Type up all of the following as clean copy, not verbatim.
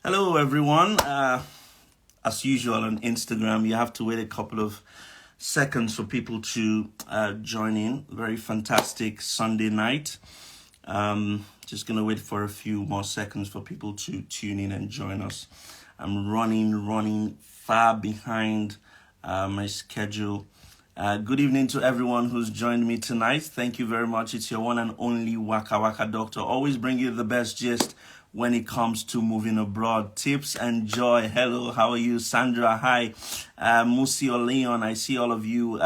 Hello, everyone. As usual on Instagram, you have to wait a couple of seconds for people to join in. Very fantastic Sunday night. Just gonna wait for a few more seconds for people to tune in and join us. I'm running far behind my schedule. Good evening to everyone who's joined me tonight. Thank you very much. It's your one and only WAKAWAKA Doctor. Always bring you the best gist when it comes to moving abroad. Tips and joy. Hello, how are you? Sandra, hi. Musi or Leon, I see all of you.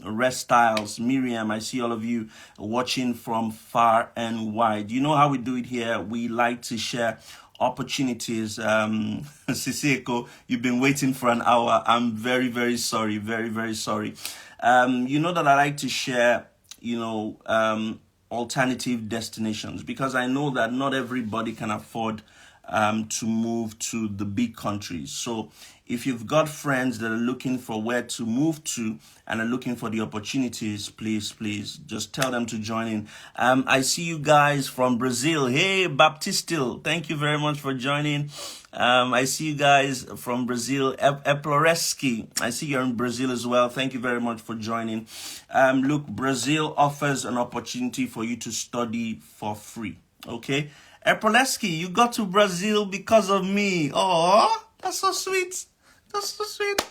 Rest Styles, Miriam, I see all of you watching from far and wide. You know how we do it here. We like to share opportunities. Siseko, you've been waiting for an hour. I'm very sorry. Very sorry. You know that I like to share, alternative destinations because I know that not everybody can afford to move to the big countries. So if you've got friends that are looking for where to move to and are looking for the opportunities, please just tell them to join in. I see you guys from Brazil. Hey, Baptistil, thank you very much for joining. I see you guys from Brazil. Eploreski, I see you're in Brazil as well. Thank you very much for joining. Look, Brazil offers an opportunity for you to study for free. Okay? Eploreski, you got to Brazil because of me. Oh, that's so sweet. That's so sweet.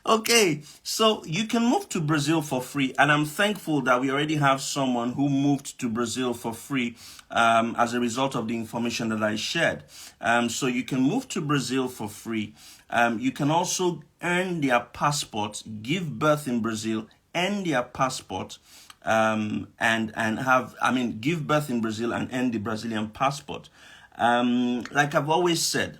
Okay, so you can move to Brazil for free, and I'm thankful that we already have someone who moved to Brazil for free as a result of the information that I shared. So you can move to Brazil for free. You can also earn their passport, give birth in Brazil, earn their passport, give birth in Brazil and earn the Brazilian passport. Like I've always said,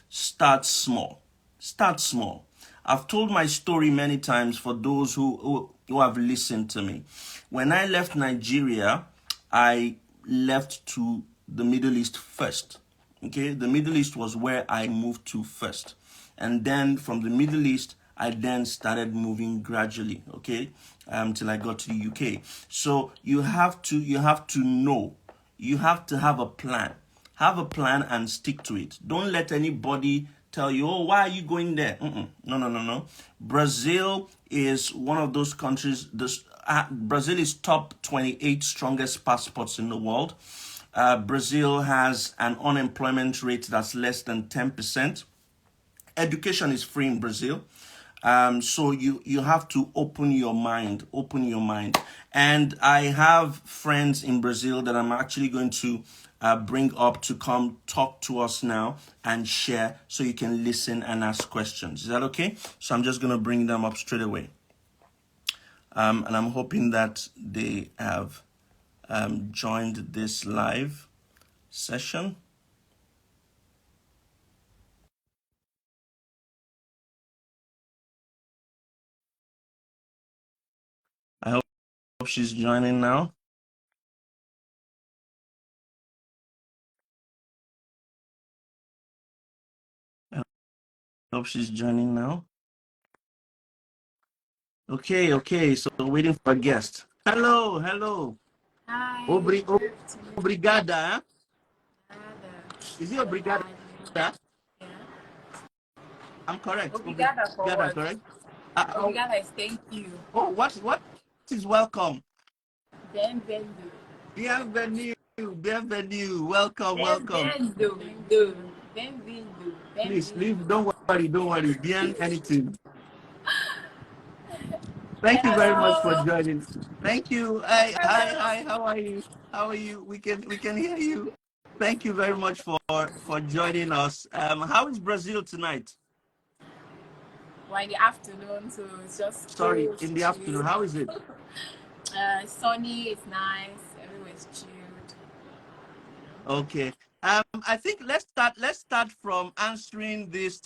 start small. Start small. I've told my story many times for those who have listened to me. When I left Nigeria, I left to the Middle East first. Okay, the Middle East was where I moved to first. And then from the Middle East, I then started moving gradually, okay, till I got to the UK. So you have to know, you have to have a plan. Have a plan and stick to it. Don't let anybody tell you, oh, why are you going there? No. Brazil is one of those countries. Brazil is top 28 strongest passports in the world. Brazil has an unemployment rate that's less than 10%. Education is free in Brazil. So you have to open your mind. And I have friends in Brazil that I'm actually going to bring up to come talk to us now and share so you can listen and ask questions. Is that okay? So I'm just going to bring them up straight away. And I'm hoping that they have joined this live session. I hope she's joining now. I hope she's joining now. Okay. So we're waiting for a guest. Hello. Hi, Obrigada. obrigada. Is it obrigada? Yeah. I'm correct. Obrigada for Obrigada, what? correct? Obrigada is thank you. What is welcome? Bem-vindo. Bienvenue. Welcome. Bem-vindo. Do. Bem-vindo. Please, leave. Bem-vindo. Don't worry. Bien anything. Thank you very much for Hello. joining. Thank you. Hi. How are you? We can hear you. Thank you very much for joining us. How is Brazil tonight? Well, in the afternoon, so it's just Sorry, cool, in the afternoon. chill. How is it? Sunny, it's nice, everywhere's chilled. Okay. I think let's start from answering this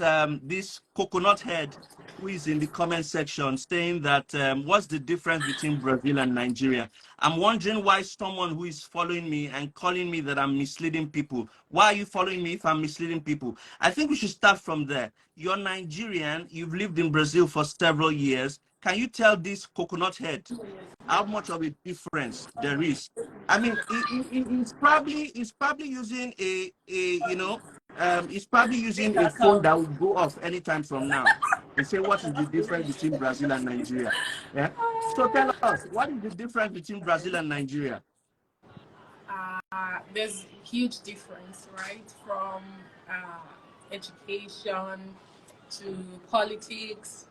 coconut head who is in the comment section saying that what's the difference between Brazil and Nigeria? I'm wondering why someone who is following me and calling me that I'm misleading people. Why are you following me if I'm misleading people? I think we should start from there. You're Nigerian, you've lived in Brazil for several years. Can you tell this coconut head how much of a difference there is? I mean, it's probably using a He's probably using a phone that will go off anytime from now. And say, what is the difference between Brazil and Nigeria? Yeah. So tell us, what is the difference between Brazil and Nigeria? There's huge difference, right? From education to politics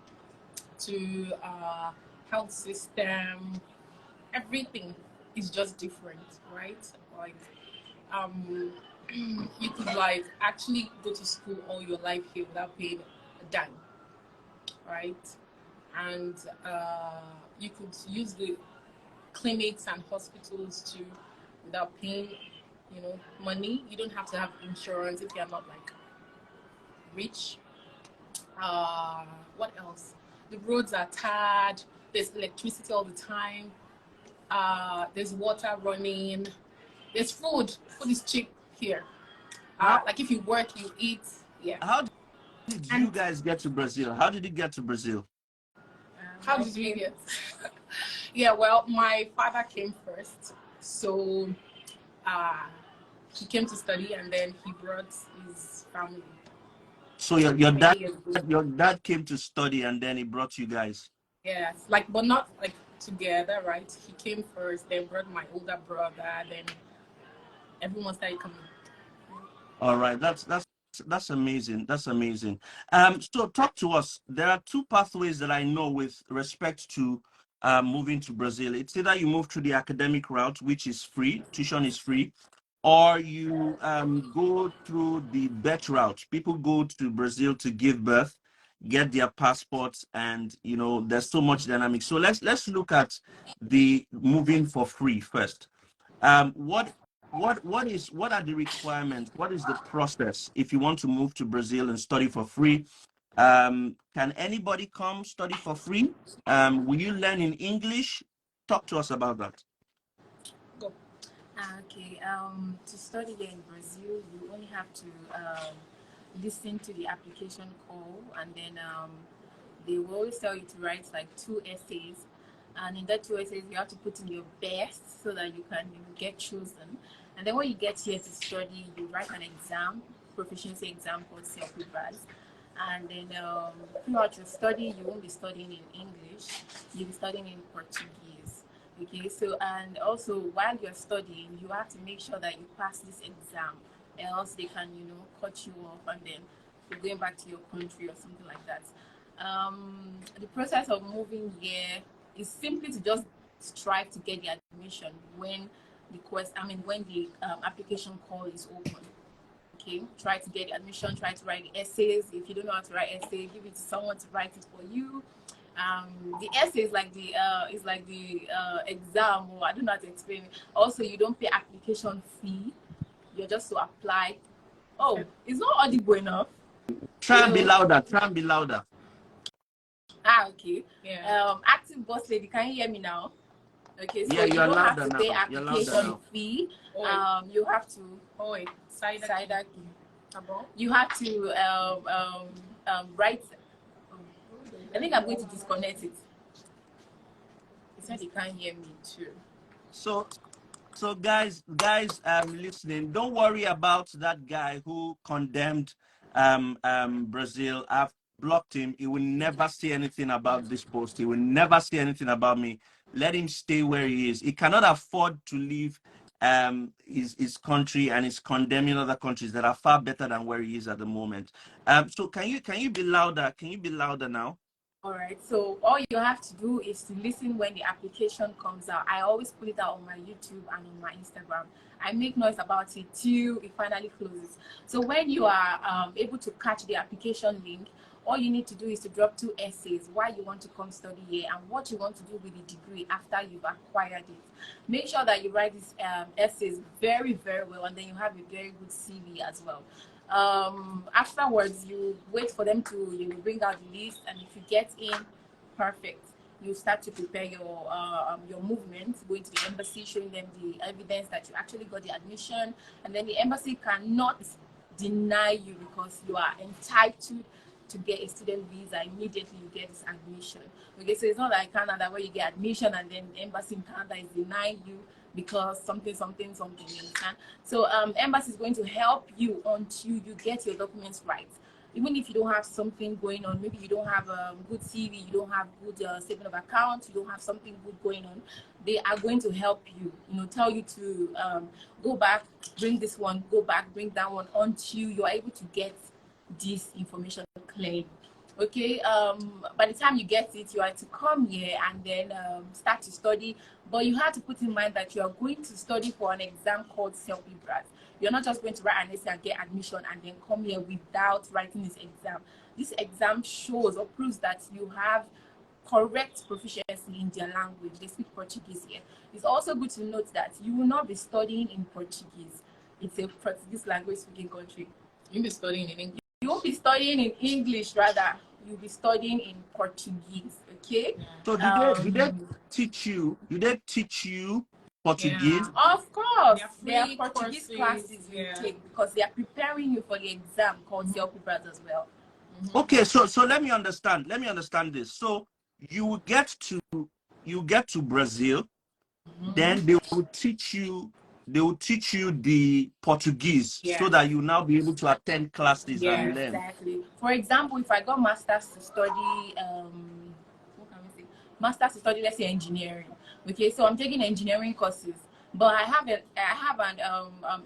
to health system, everything is just different, right? Like, you could like actually go to school all your life here without paying a dime, right? And you could use the clinics and hospitals too without paying, money. You don't have to have insurance if you're not like rich. Uh, what else? The roads are tarred. There's electricity all the time. There's water running. There's food. Food is cheap here. Like if you work, you eat. Yeah. How did you guys get to Brazil? How did you get to Brazil? How did we get? Yeah, well, my father came first. So he came to study and then he brought his family. So your dad came to study and then he brought you guys. Yes, like but not like together, right? He came first, then brought my older brother, then everyone started coming. All right, that's amazing. That's amazing. So talk to us. There are two pathways that I know with respect to moving to Brazil. It's either you move through the academic route, which is free, tuition is free, or you go through the birth route. People go to Brazil to give birth, get their passports, and there's so much dynamic. So let's look at the moving for free first. What are the requirements? What is the process if you want to move to Brazil and study for free? Can anybody come study for free? Will you learn in English? Talk to us about that. Go. Okay. To study here in Brazil, you only have to listen to the application call, and then they will always tell you to write like 2 essays, and in that 2 essays you have to put in your best so that you can get chosen. And then when you get here to study, you write an exam, proficiency exam called self-revised. And then throughout your study, you won't be studying in English, you'll be studying in Portuguese. Okay, so and also while you're studying, you have to make sure that you pass this exam, else they can, cut you off, and then you're going back to your country or something like that. The process of moving here is simply to just strive to get the admission when when the application call is open. Okay, try to get the admission, try to write the essays. If you don't know how to write essay, give it to someone to write it for you. The essay is like the exam, or I don't know how to explain it. Also, you don't pay application fee. You're just to apply. Oh, it's not audible enough. Try and be louder. Try and be louder. Okay. Yeah. Active boss lady, can you hear me now? Okay, so Yeah, you don't have to now. pay application fee. You have to. Oh wait, side You have to write. I think I'm going to disconnect it. It said you can't hear me too. So guys, listening, don't worry about that guy who condemned Brazil. I've blocked him. He will never say anything about this post. He will never say anything about me. Let him stay where he is. He cannot afford to leave his country, and is condemning other countries that are far better than where he is at the moment. So can you be louder? Can you be louder now? All right, so all you have to do is to listen when the application comes out. I always put it out on my YouTube and on my Instagram. I make noise about it till it finally closes. So when you are able to catch the application link, all you need to do is to drop 2 essays, why you want to come study here and what you want to do with the degree after you've acquired it. Make sure that you write these essays very, very well, and then you have a very good CV as well. Afterwards, you wait for them to bring out the list, and if you get in, perfect. You start to prepare your movement, going to the embassy, showing them the evidence that you actually got the admission, and then the embassy cannot deny you because you are entitled to get a student visa. Immediately you get this admission. Okay, so it's not like Canada where you get admission and then the embassy in Canada is denying you because something, something, something, you understand? So embassy is going to help you until you get your documents right. Even if you don't have something going on, maybe you don't have a good CV, you don't have good statement of account, you don't have something good going on, they are going to help you, tell you to go back, bring this one, go back, bring that one, until you are able to get this information clearly. Okay, by the time you get it, you are to come here and then start to study. But you have to put in mind that you are going to study for an exam called self-libras. You're not just going to write an essay and get admission and then come here without writing this exam. This exam shows or proves that you have correct proficiency in their language. They speak Portuguese here. It's also good to note that you will not be studying in Portuguese. It's a Portuguese language speaking country. You'll be studying in English. You won't be studying in English, rather. You'll be studying in Portuguese, okay? So did they teach you? Did they teach you Portuguese? Yeah. Of course, There are there are Portuguese courses, classes you take because they are preparing you for the exam called self-libras as well. Okay, so let me understand. Let me understand this. So you get to Brazil, then they will teach you the Portuguese so that you now be able to attend classes and learn. Exactly. For example, if I got masters to study what can we say? Masters to study, let's say, engineering. Okay, so I'm taking engineering courses, but I have an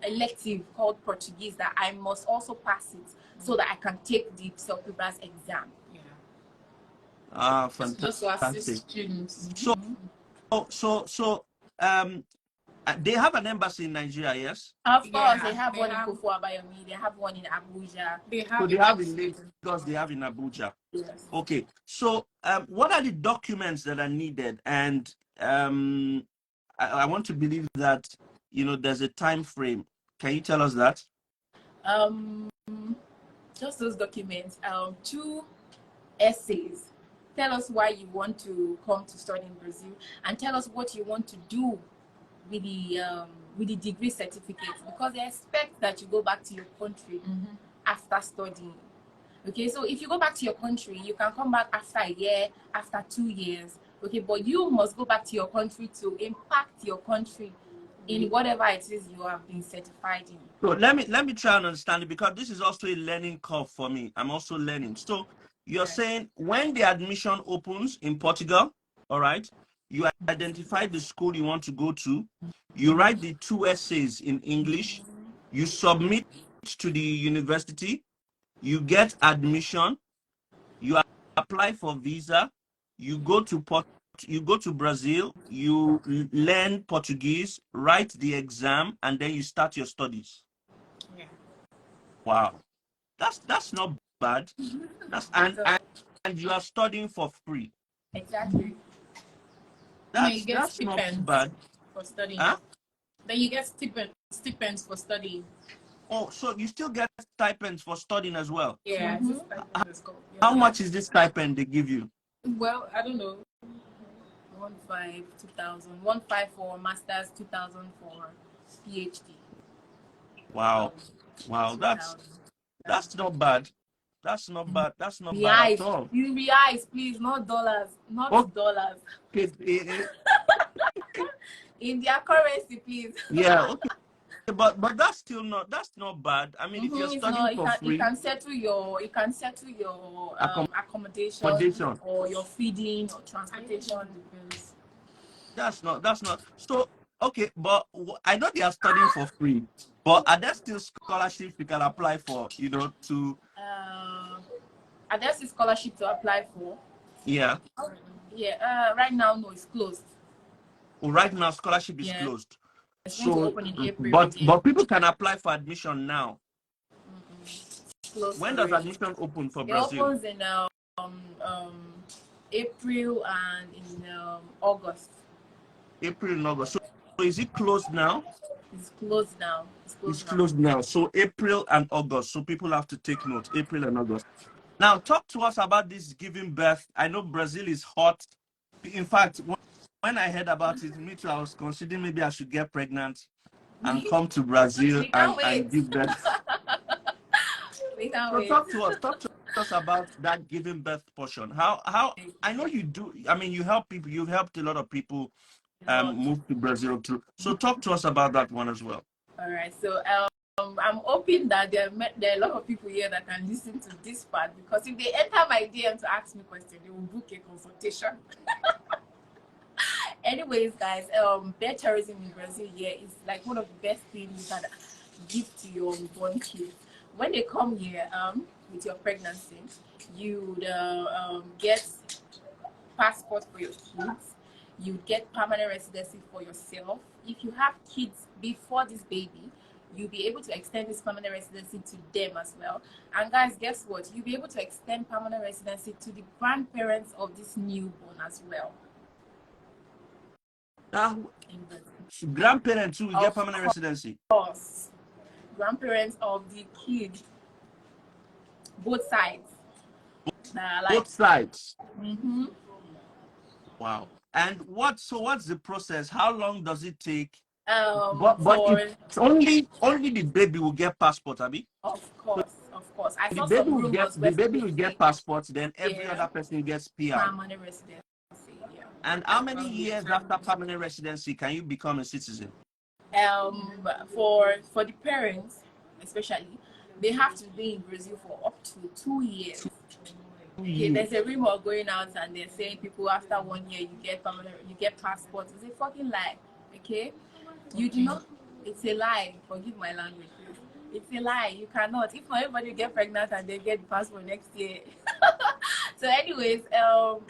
elective called Portuguese that I must also pass it so that I can take the self-libras exam. Ah, fantastic. Just to assist students. So they have an embassy in Nigeria, yes? Of course, they have one in Kofu Abayomi, they have one in Abuja. They They have in Lagos, they have in Abuja. Yes. Okay, so what are the documents that are needed? And I want to believe that there's a time frame. Can you tell us that? Just those documents. 2 essays. Tell us why you want to come to study in Brazil, and tell us what you want to do with the degree certificate, because they expect that you go back to your country after studying. Okay, so if you go back to your country, you can come back after a year, after 2 years. Okay, but you must go back to your country to impact your country in whatever it is you have been certified in. So let me try and understand it, because this is also a learning curve for me. I'm also learning. So you're saying when the admission opens in Portugal, all right, you identify the school you want to go to, you write the 2 essays in English, you submit to the university, you get admission, you apply for visa, you go to Brazil, you learn Portuguese, write the exam, and then you start your studies. Yeah. Wow, that's not bad. That's and you are studying for free. Exactly. That's not bad for studying. Huh? Then you get stipends for studying. Oh, so you still get stipends for studying as well? Yeah. How much is this stipend they give you? Well, I don't know. 1,500, 2,000. 1,500 for masters, 2,000 for PhD. Wow, that's not bad. That's not bad. That's not bad at all. You reais, please, not dollars, not dollars. Okay. In their currency, please. Yeah. Okay. But that's not bad. I mean, if you're studying for free, you can settle your accommodation or your feeding or transportation. That's not so okay. But I know they are studying for free, but are there still scholarships you can apply for? To are there still scholarship to apply for? Yeah. Right now, no, it's closed. Well, right now, scholarship is closed. It's going to open in April. But people can apply for admission now. When does already. Admission open for Brazil? It opens in April and in August. April and August. So is it closed now? It's closed now. It's closed now. So April and August. So people have to take note. April and August. Now talk to us about this giving birth. I know Brazil is hot. In fact, when I heard about it, me too, I was considering maybe I should get pregnant and come to Brazil and give birth. We can't wait. Talk to us about that giving birth portion. How I know you do. I mean, you help people. You've helped a lot of people moved to Brazil too. So talk to us about that one as well. All right. So I'm hoping that there are a lot of people here that can listen to this part, because if they enter my DM to ask me questions, they will book a consultation. Anyways, guys, bed tourism in Brazil here is like one of the best things you can give to your unborn kids. When they come here with your pregnancy, you would get passport for your kids. You get permanent residency for yourself. If you have kids before this baby, you'll be able to extend this permanent residency to them as well. And guys, guess what? You'll be able to extend permanent residency to the grandparents of this newborn as well. Grandparents who will get permanent residency. Of course. Grandparents of the kid. Both sides. Both sides. Mm-hmm. Wow. And what's the process? How long does it take? But it's only the baby will get passport, Abby. Of course. I saw the baby will get passports, then every other person gets PR. Permanent residency. Yeah. And how many years after permanent residency can you become a citizen? For the parents, especially, they have to be in Brazil for up to 2 years. Okay, there's a rumor going out and they're saying people after 1 year you get passports. It's a fucking lie. Okay? You do not, it's a lie. Forgive my language, please. It's a lie. You cannot. If not, everybody will get pregnant and they get the passport next year. So anyways,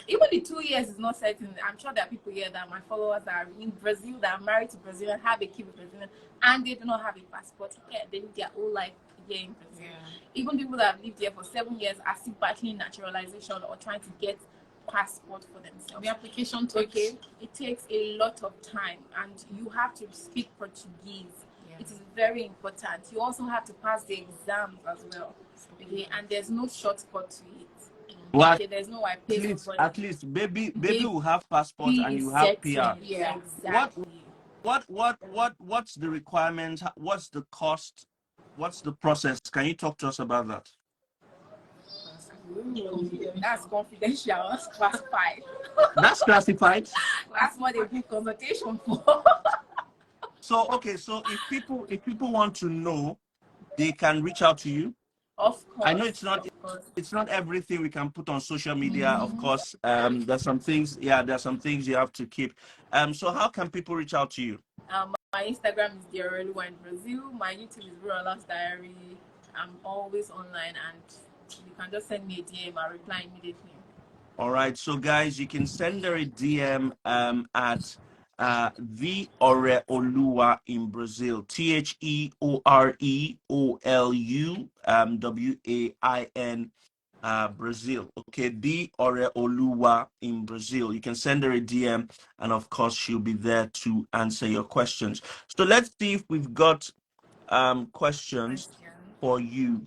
even the 2 years is not certain. I'm sure there are people here that my followers are in Brazil, that are married to Brazil and have a kid with Brazil, and they do not have a passport. Yeah, they live their whole life here in Brazil. Yeah. Even people that have lived here for 7 years are still battling naturalization or trying to get passport for themselves. The application it takes a lot of time, and you have to speak Portuguese. Yeah. It is very important. You also have to pass the exams as well. Okay, and there's no shortcut to it. Well, okay, there's no at least baby will have passport and you have PR. Yeah, exactly. What's the requirement? What's the cost? What's the process? Can you talk to us about that? That's confidential. That's classified. That's classified. That's what they book consultation for. So if people want to know, they can reach out to you. Of course. I know it's not everything we can put on social media. Of course, there's some things. Yeah, there's some things you have to keep. So how can people reach out to you? My Instagram is Diaroluwa in Brazil. My YouTube is Rural's Diary. I'm always online, and you can just send me a DM. I'll reply immediately. All right, so guys, you can send her a DM at the Oreoluwa in Brazil, TheOreoluWain Brazil. Okay, the Oreoluwa in Brazil. You can send her a DM, and of course, she'll be there to answer your questions. So let's see if we've got questions for you.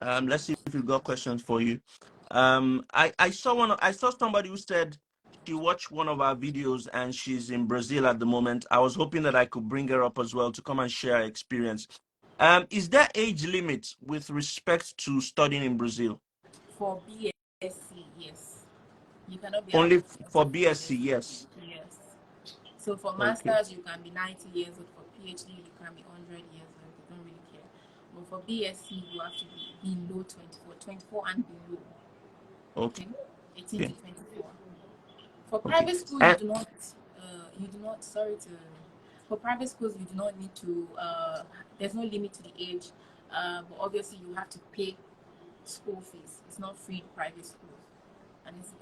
Let's see if we've got questions for you. I saw somebody who said she watched one of our videos and she's in Brazil at the moment. I was hoping that I could bring her up as well to come and share her experience. Is there age limit with respect to studying in Brazil? For BSc, yes. You cannot be only for BSc, yes. Yes. So for masters, you can be 90 years old. For PhD, you can be 100 years old. You don't really care. But for BSc, you have to be below 24 and below. Okay. 18 to 24. For private schools, you do not. For private schools, you do not need to. There's no limit to the age, but obviously you have to pay school fees. It's not free in private schools. And it's,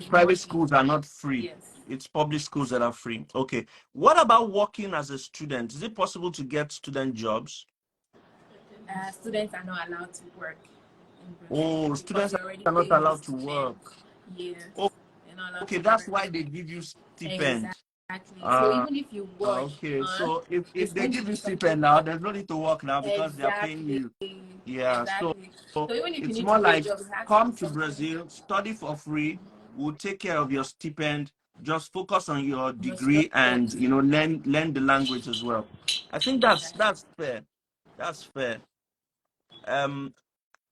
private schools are not free. Yes. It's public schools that are free. Okay. What about working as a student? Is it possible to get student jobs? Students are not allowed to work. Students are not allowed to work. Yes. Okay, that's why they give you stipend. Exactly. So even if you work, okay. So if they give you stipend now, there's no need to work now because they're paying you. Yeah. Exactly. So even if it's you need more to like jobs, come to Brazil, study for free. We'll take care of your stipend. Just focus on your degree and learn the language as well. I think that's fair. That's fair. And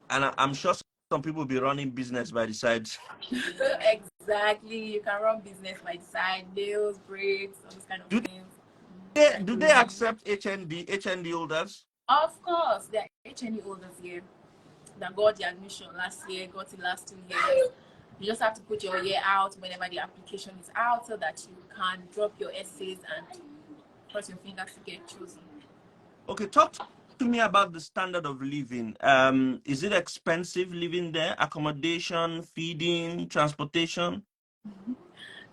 I'm sure some people will be running business by the side. Exactly. You can run business by the side, nails, braids, all those kind of Do things. do they accept HND holders? Of course, there are HNE holders here that got the admission last year, got it last 2 years. You just have to put your year out whenever the application is out so that you can drop your essays and cross your fingers to get chosen. Okay, talk to me about the standard of living. Is it expensive living there? Accommodation, feeding, transportation?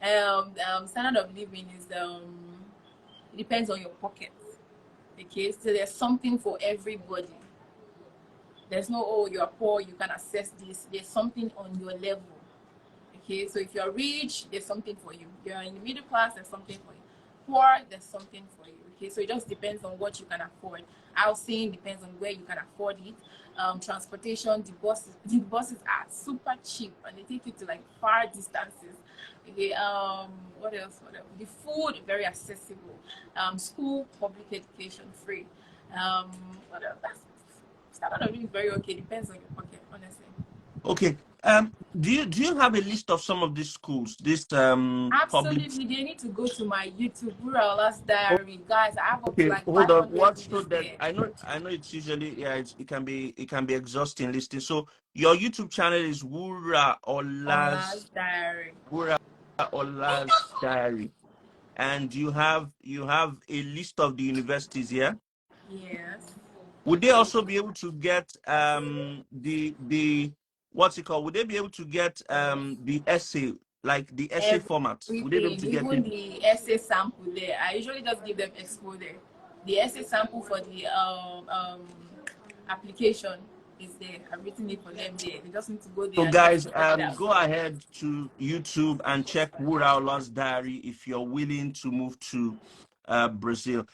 Standard of living is it depends on your pocket. Okay, so there's something for everybody. There's no, oh, you're poor, you can access this. There's something on your level. Okay, so if you're rich, there's something for you. You're in the middle class, there's something for you. Poor, there's something for you. Okay, so it just depends on what you can afford. Housing depends on where you can afford it. Transportation, the buses are super cheap and they take you to like far distances. Okay, what else? What else? The food very accessible. School, public education free. What else? That's standard of living very okay. Depends on your pocket, honestly. Okay. Do you have a list of some of these schools? This public. Absolutely, they need to go to my YouTube, Burala's Diary. Guys, I have up to Okay, like hold on. 500 What so videos that there. I know it's usually it can be exhausting listening. So your YouTube channel is Ola's Diary. Wura Ola's Diary, and you have a list of the universities here. Yes. Would they also be able to get the what's it called? Would they be able to get the essay, like the essay format? Would they be able Everything, to get even it? the essay sample there. I usually just give them expo there. The essay sample for the application is there. I've written it for them there. They just need to go So there and guys, just check it out. go ahead to YouTube and check Wuraola's Diary if you're willing to move to Brazil.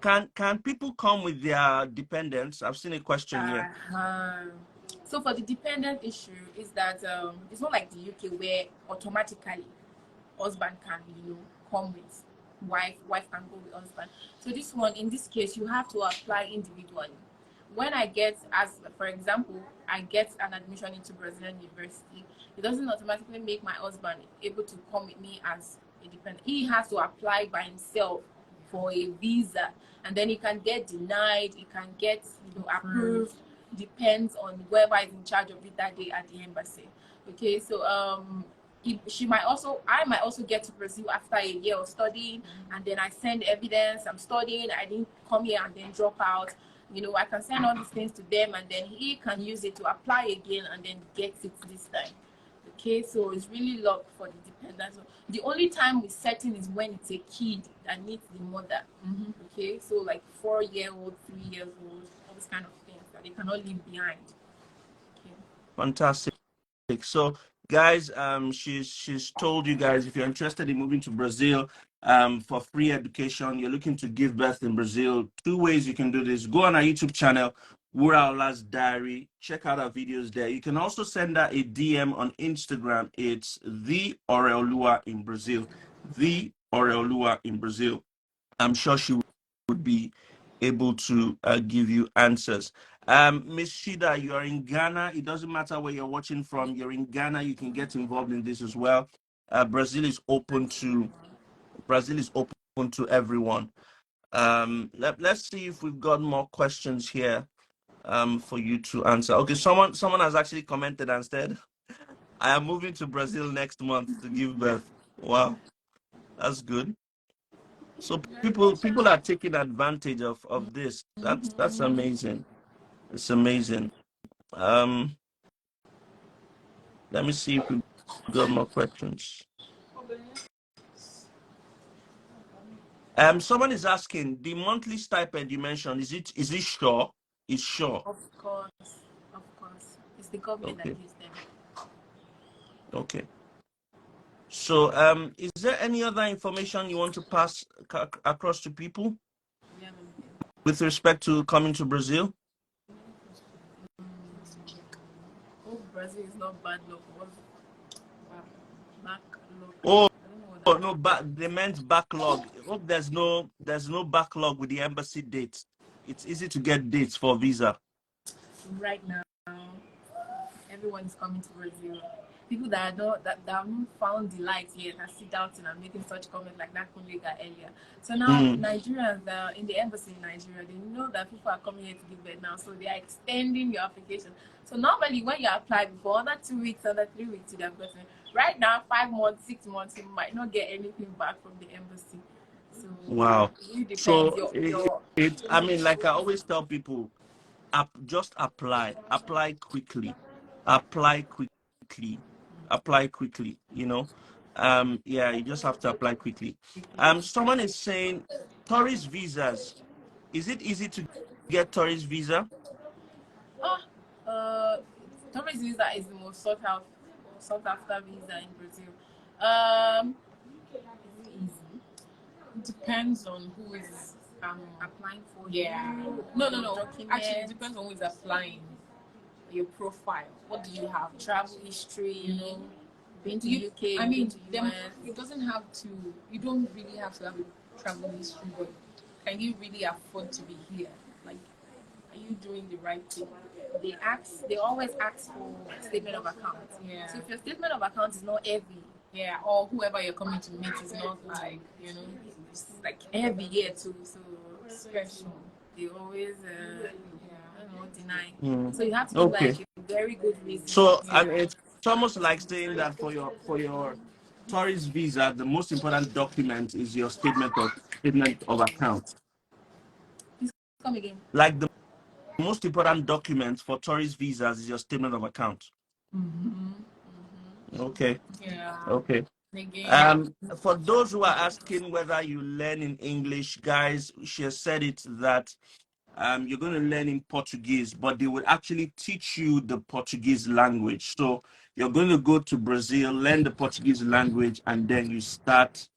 Can people come with their dependents? I've seen a question here. So for the dependent issue is that it's not like the UK where automatically husband can come with wife can go with husband. So this one, in this case, you have to apply individually. When I get, as for example, I get an admission into Brazilian university, it doesn't automatically make my husband able to come with me as a dependent. He has to apply by himself for a visa, and then he can get denied, he can get approved. Depends on whoever is in charge of it that day at the embassy. Okay, so I might also get to Brazil after a year of studying, and then I send evidence I'm studying, I didn't come here and then drop out. I can send all these things to them, and then he can use it to apply again and then get it this time. Okay, so it's really locked for the dependents. The only time we set in is when it's a kid that needs the mother. Okay, so like 4-year-old, 3 years old, all these kind of things that they cannot leave behind. Okay. Fantastic. So guys, she's told you guys, if you're interested in moving to Brazil for free education, you're looking to give birth in Brazil, 2 ways you can do this. Go on our YouTube channel, Wuraola's Diary. Check out our videos there. You can also send her a DM on Instagram. It's the Oreolua in Brazil. The Oreolua in Brazil. I'm sure she would be able to give you answers. Miss Shida, you're in Ghana. It doesn't matter where you're watching from. You're in Ghana. You can get involved in this as well. Brazil is open to everyone. Let's see if we've got more questions here for you to answer. Okay, someone has actually commented and said, I am moving to Brazil next month to give birth. Wow, that's good. So people are taking advantage of this. That's amazing. It's amazing. Let me see if we got more questions. Someone is asking, the monthly stipend you mentioned, is it sure? It's sure. Of course, it's the government that gives them. Okay. So is there any other information you want to pass across to people with respect to coming to Brazil? Oh, Brazil is not bad luck. Back luck. Oh, no, they meant backlog. I hope there's no backlog with the embassy dates. It's easy to get dates for visa. Right now, everyone is coming to Brazil. people that are not that haven't found the light yet are sit down and are making such comments like that colleague earlier. So now Nigerians in the embassy in Nigeria, they know that people are coming here to give birth now, so they are extending your application. So normally when you apply before another 2 weeks, another 3 weeks to the embassy, right now 5 months, 6 months, you might not get anything back from the embassy. So Wow. it really depends. So I mean, like I always tell people, just apply quickly, apply quickly, apply quickly, you know. Yeah, you just have to apply quickly. Someone is saying tourist visas, is it easy to get tourist visa? Tourist visa is the most sought after visa in Brazil. Is it easy? It depends on who is Applying for no. Actually, it depends on who is applying. Your profile. What do you have? Travel history. Been to You- UK. I mean, been to US. it doesn't have to. You don't really have to have a travel history, but can you really afford to be here? Like, are you doing the right thing? They always ask for statement of account. Yeah. So if your statement of account is not heavy, Yeah, or whoever you're coming to meet is not like it's like heavy here too. So special. they always I don't know, deny. Mm. So you have to do Okay. like a very good reason. So and it's almost like saying that for your tourist visa, the most important document is your statement of account. Please come again. Like the most important document for tourist visas is your statement of account. Okay. Yeah. Okay. Again. For those who are asking whether you learn in English, guys, she has said it that you're going to learn in Portuguese, but they will actually teach you the Portuguese language. So you're going to go to Brazil, learn the Portuguese language, and then you start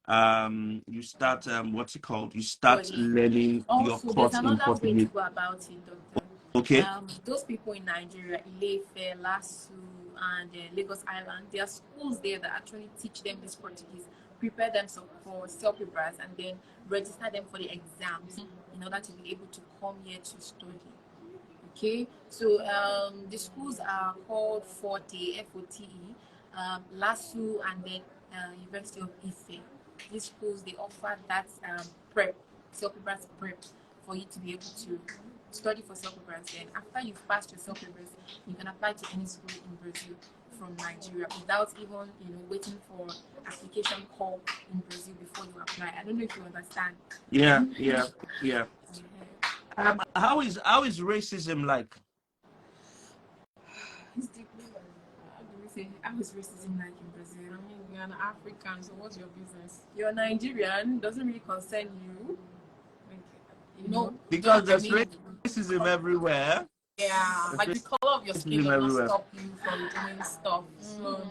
what's it called? You start learning your Also, there's course in another way to Portuguese. go about it, Doctor. Okay. Those people in Nigeria, Ilefe, Lasu, and Lagos Island, there are schools there that actually teach them this Portuguese, prepare them for self-papers, and then register them for the exams in order to be able to come here to study. Okay, so the schools are called Forte, F-O-T-E, LASU, and then University of Ife. These schools, they offer that prep, self-papers prep, for you to be able to study for self-papers. Then after you've passed your self-papers, you can apply to any school in Brazil from Nigeria without even waiting for application call in Brazil before you apply. I don't know if you understand. Yeah. How is racism like? How is racism like in Brazil? I mean, you're an African, so what's your business? You're Nigerian, doesn't really concern you. Because there's racism everywhere. Yeah, There's like the color of your skin racism does not everywhere. stop you from doing stuff. So,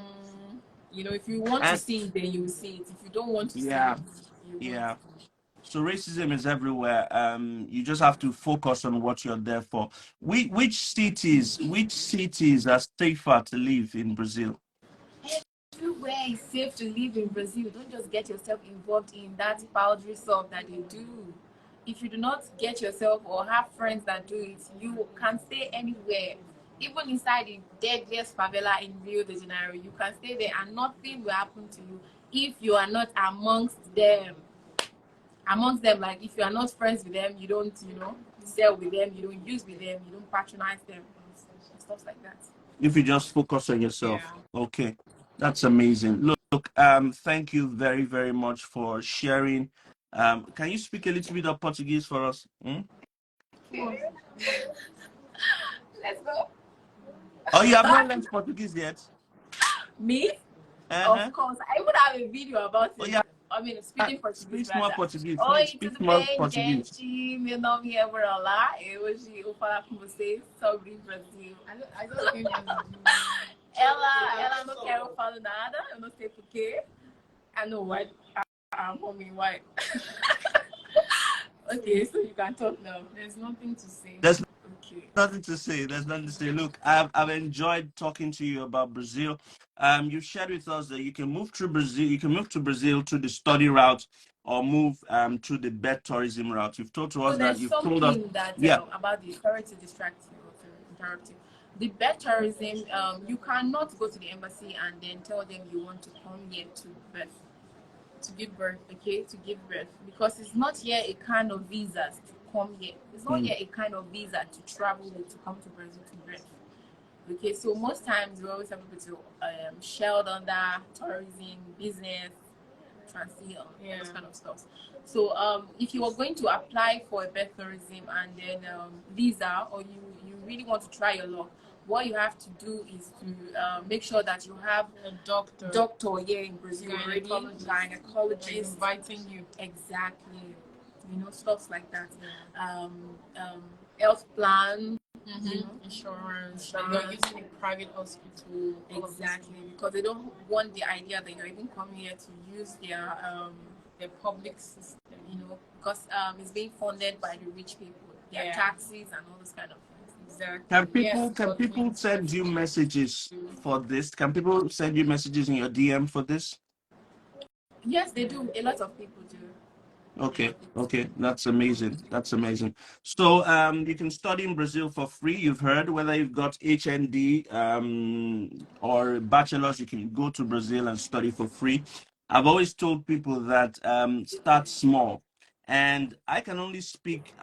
if you want to see it, then you will see it. If you don't want to see it, you won't. So racism is everywhere. You just have to focus on what you're there for. Which cities are safer to live in Brazil? Everywhere is safe to live in Brazil. Don't just get yourself involved in that powdery stuff that they do. If you do not get yourself or have friends that do it, you can stay anywhere. Even inside the deadliest favela in Rio de Janeiro, you can stay there and nothing will happen to you if you are not amongst them. Like if you are not friends with them, you don't sell with them, you don't use with them, you don't patronize them, stuff like that. If you just focus on yourself. Okay, that's amazing. Look, thank you very, very much for sharing. Can you speak a little bit of Portuguese for us? Let's go. Oh, you have not learned Portuguese yet? Me? Of course. I would have a video about it. Oh, yeah. I mean, speaking Portuguese. Speak more Portuguese. Oi, Speak tudo more bem, Portuguese. gente? Meu nome é Borolá. Hoje vou falar com vocês sobre o Brasil. Ela não quer eu falo nada, eu não sei porquê. I know what. I'm homing white. Okay, so you can talk now. There's nothing to say. There's nothing to say. There's nothing to say. Look, I've enjoyed talking to you about Brazil. You shared with us that you can move through Brazil. You can move to Brazil through the study route or move through the bed tourism route. You've told to us that you've told us that yeah about the sorry to distract you. interrupt you. The birth tourism, you cannot go to the embassy and then tell them you want to come here to birth. To give birth. Okay, to give birth, because it's not here a kind of visa to come here. It's not here a kind of visa to travel with, to come to Brazil to birth. Okay, so most times we always have people to shelled under tourism, business, transit, those kind of stuff. So if you are going to apply for a birth tourism and then visa, or you really want to try your luck, what you have to do is to make sure that you have A doctor. Doctor here in Brazil already, gynecologist inviting you. exactly, stuff like that. Health plan, Insurance. Like you're using a private hospital. exactly, because they don't want the idea that you're even coming here to use their public system. Because it's being funded by the rich people, their taxes and all those kind of things. Exactly. Can people send you messages for this? Can people send you messages in your DM for this? Yes, they do. A lot of people do. Okay, that's amazing. That's amazing. So you can study in Brazil for free. You've heard, whether you've got HND or bachelor's, you can go to Brazil and study for free. I've always told people that start small, and I can only speak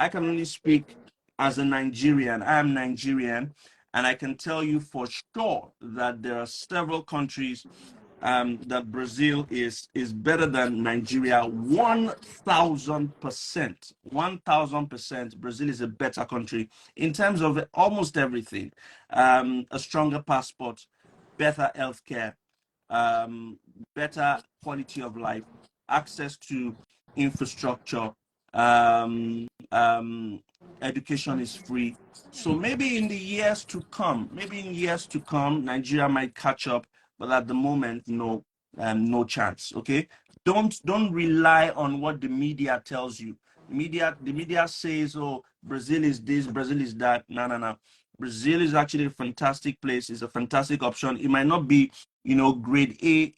as a Nigerian. I am Nigerian, and I can tell you for sure that there are several countries that Brazil is better than Nigeria 1,000%. 1,000%. Brazil is a better country in terms of almost everything. A stronger passport, better healthcare, better quality of life, access to infrastructure, education is free. So maybe in years to come, Nigeria might catch up, but at the moment, no, no chance. Okay, don't rely on what the media tells you. The media says, "Oh, Brazil is this, Brazil is that." No, no, no. Brazil is actually a fantastic place. It's a fantastic option. It might not be, grade A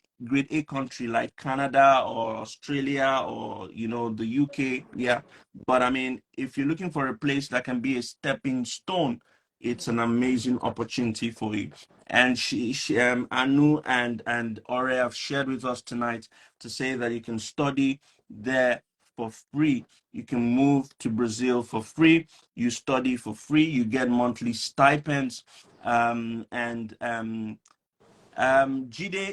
country like Canada or Australia or the UK. Yeah, but I mean, if you're looking for a place that can be a stepping stone, it's an amazing opportunity for you. And Anu and Ore have shared with us tonight to say that you can study there for free. You can move to Brazil for free. You study for free. You get monthly stipends. Gide,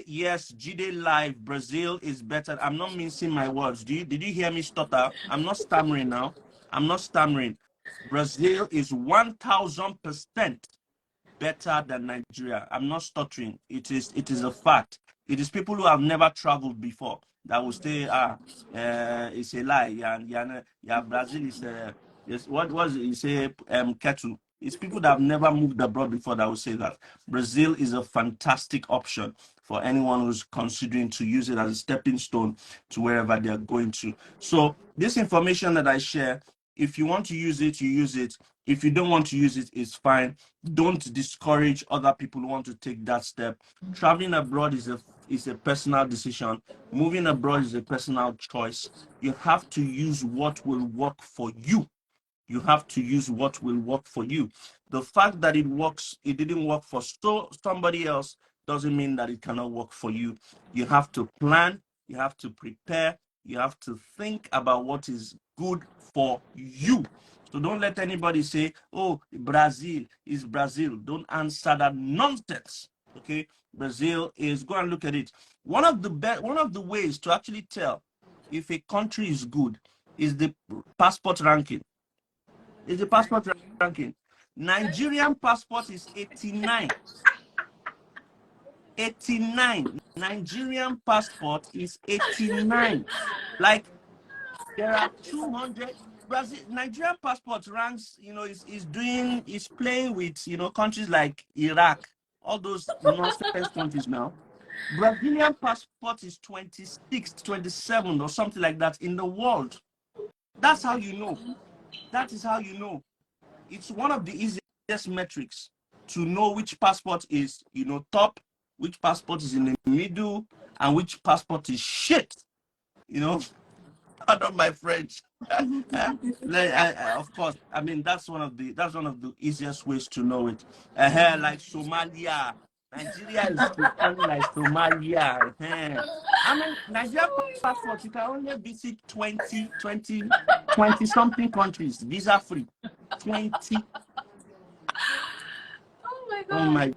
yes, Gide live. Brazil is better. I'm not mincing my words. Did you hear me stutter? I'm not stammering now. I'm not stammering. Brazil is 1,000% better than Nigeria. I'm not stuttering. It is a fact. It is people who have never traveled before that will say, it's a lie. Yeah, Brazil is yes, what was it? You say cattle. It's people that have never moved abroad before that will say that. Brazil is a fantastic option for anyone who's considering to use it as a stepping stone to wherever they're going to. So this information that I share, if you want to use it, you use it. If you don't want to use it, it's fine. Don't discourage other people who want to take that step. Traveling abroad is a personal decision. Moving abroad is a personal choice. You have to use what will work for you. You have to use what will work for you. The fact that it didn't work for somebody else doesn't mean that it cannot work for you. You have to plan, you have to prepare, you have to think about what is good for you. So don't let anybody say, "Oh, Brazil is Brazil." Don't answer that nonsense. Okay, Brazil is. Go and look at it. One of the ways to actually tell if a country is good is the passport ranking. Is the passport ranking. Nigerian passport is 89. 89. Nigerian passport is 89. Like there are 200. Brazil, Nigerian passport ranks, is playing with, countries like Iraq, all those nonsense countries now. Brazilian passport is 26th, 27th, or something like that in the world. That's how you know. That is how you know. It's one of the easiest metrics to know which passport is, top, which passport is in the middle, and which passport is shit. Pardon my French. Of course, I mean that's one of the easiest ways to know it. Like Somalia, Nigeria is becoming like Somalia. I mean, Nigeria passport, you can only visit 20 something countries, visa free. 20. Oh my Oh God. my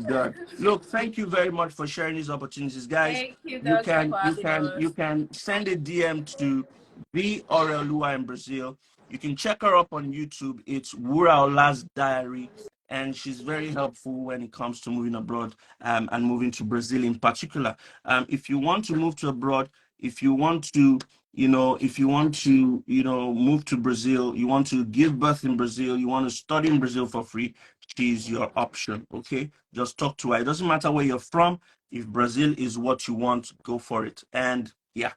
God. Look, thank you very much for sharing these opportunities, guys. Thank you, You Doctor, can for you having can us. you can send a DM to the Orelua in Brazil. You can check her up on YouTube. It's Wuraola's Diary, and she's very helpful when it comes to moving abroad, and moving to Brazil in particular. If you want to move to abroad, if you want to, move to Brazil, you want to give birth in Brazil, you want to study in Brazil for free, she's your option. Okay, just talk to her. It doesn't matter where you're from. If Brazil is what you want, go for it. And yeah,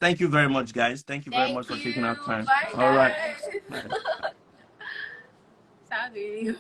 thank you very much, guys. Thank you very much Thank for taking you. our time. Bye, All right. guys. Bye. Salve.